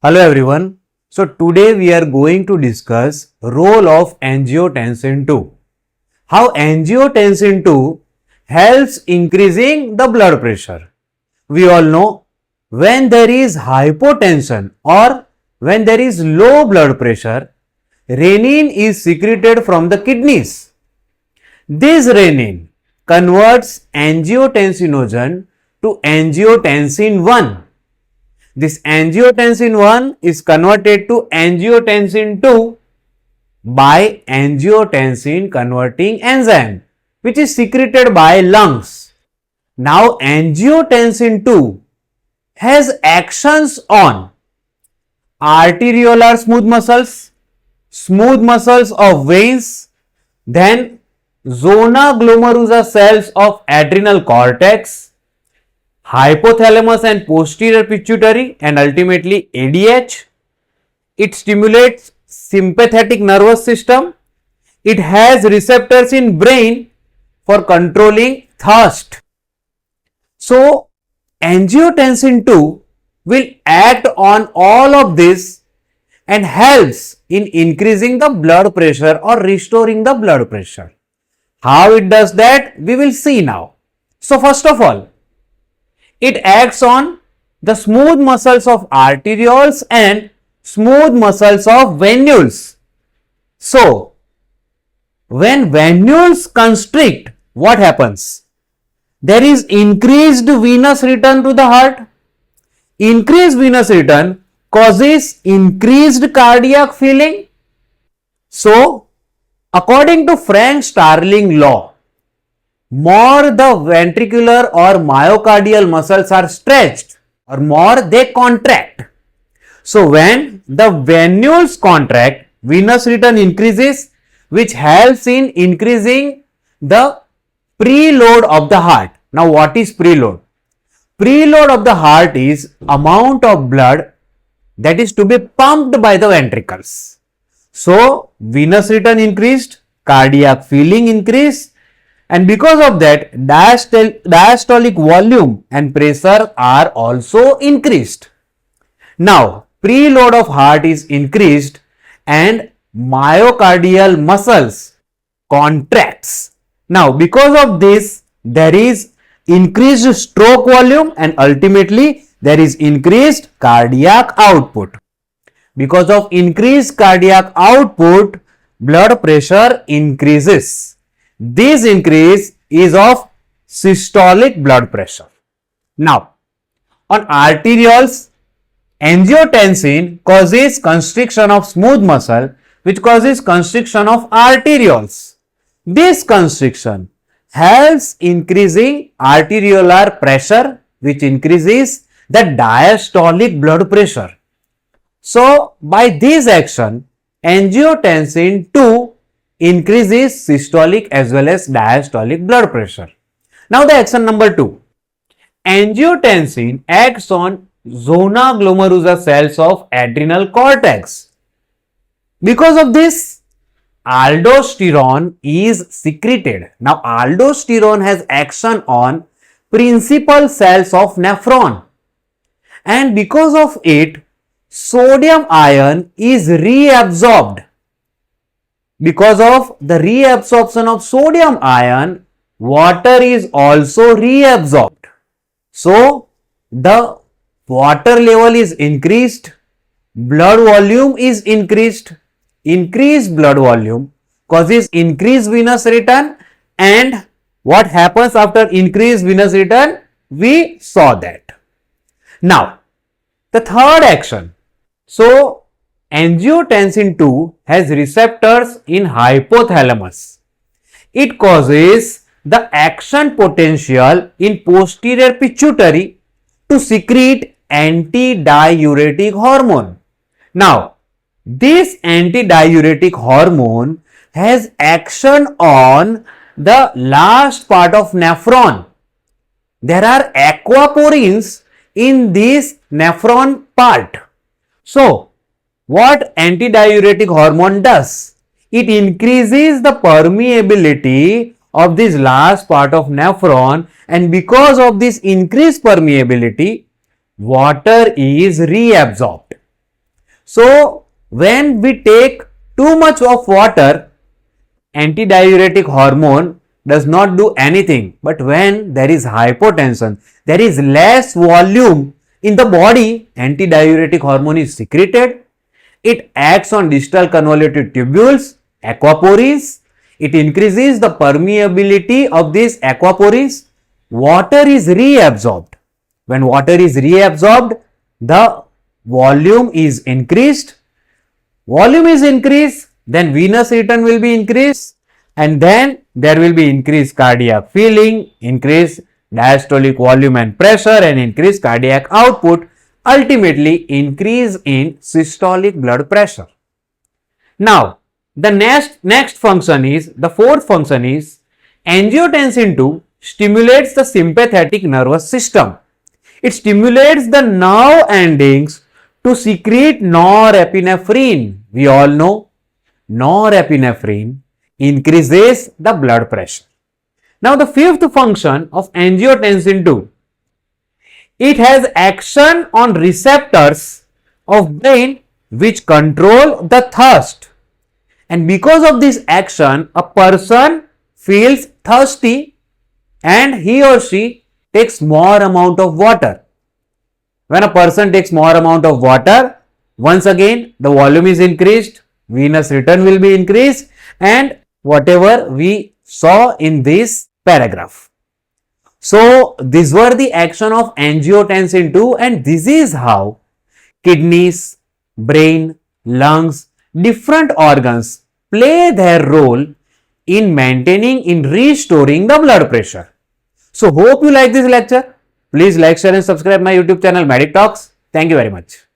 Hello everyone. So today we are going to discuss role of angiotensin 2. How angiotensin 2 helps increasing the blood pressure. We all know when there is hypotension or when there is low blood pressure, renin is secreted from the kidneys. This renin converts angiotensinogen to angiotensin 1. This angiotensin 1 is converted to angiotensin 2 by angiotensin converting enzyme, which is secreted by lungs. Now angiotensin 2 has actions on arteriolar smooth muscles of veins, then zona glomerulosa cells of adrenal cortex, hypothalamus and posterior pituitary, and ultimately ADH. It stimulates sympathetic nervous system. It has receptors in brain for controlling thirst. So angiotensin 2 will act on all of this and helps in increasing the blood pressure or restoring the blood pressure. How it does that, we will see now. So first of all, it acts on the smooth muscles of arterioles and smooth muscles of venules. So, when venules constrict, what happens? There is increased venous return to the heart. Increased venous return causes increased cardiac filling. So, according to Frank Starling law, more the ventricular or myocardial muscles are stretched or more they contract. So when the venules contract, venous return increases, which helps in increasing the preload of the heart. Now what is preload? Preload of the heart is amount of blood that is to be pumped by the ventricles. So venous return increased, cardiac filling increased, and because of that diastolic volume and pressure are also increased. Now preload of heart is increased and myocardial muscles contracts. Now because of this there is increased stroke volume and ultimately there is increased cardiac output. Because of increased cardiac output, blood pressure increases. This increase is of systolic blood pressure. Now, on arterioles, angiotensin causes constriction of smooth muscle, which causes constriction of arterioles. This constriction helps increasing arteriolar pressure, which increases the diastolic blood pressure. So, by this action, angiotensin 2 increases systolic as well as diastolic blood pressure. Now the action number 2. Angiotensin acts on zona glomerulosa cells of adrenal cortex. Because of this, aldosterone is secreted. Now aldosterone has action on principal cells of nephron, and because of it, sodium ion is reabsorbed. Because of the reabsorption of sodium ion, water is also reabsorbed. So, the water level is increased, blood volume is increased. Increased blood volume causes increased venous return, and what happens after increased venous return? We saw that. Now, the third action. So, angiotensin 2 has receptors in hypothalamus. It causes the action potential in posterior pituitary to secrete antidiuretic hormone. Now, this antidiuretic hormone has action on the last part of nephron. There are aquaporins in this nephron part. So, what antidiuretic hormone does? It increases the permeability of this last part of nephron, and because of this increased permeability, water is reabsorbed. So when we take too much of water, antidiuretic hormone does not do anything. But when there is hypotension, there is less volume in the body, antidiuretic hormone is secreted. It acts on distal convoluted tubules, aquapories. It increases the permeability of these aquapories. Water is reabsorbed. When water is reabsorbed, the volume is increased. Volume is increased, then venous return will be increased, and then there will be increased cardiac filling, increased diastolic volume and pressure, and increased cardiac output, ultimately increase in systolic blood pressure. Now, the next function is, the fourth function is, angiotensin 2 stimulates the sympathetic nervous system. It stimulates the nerve endings to secrete norepinephrine. We all know norepinephrine increases the blood pressure. Now, the fifth function of angiotensin 2, it has action on receptors of brain which control the thirst. And because of this action, a person feels thirsty and he or she takes more amount of water. When a person takes more amount of water, once again the volume is increased, venous return will be increased, and whatever we saw in this paragraph. So these were the action of angiotensin 2, and this is how kidneys, brain, lungs, different organs play their role in maintaining, in restoring the blood pressure. So hope you like this lecture. Please like, share and subscribe my YouTube channel Medic Talks. Thank you very much.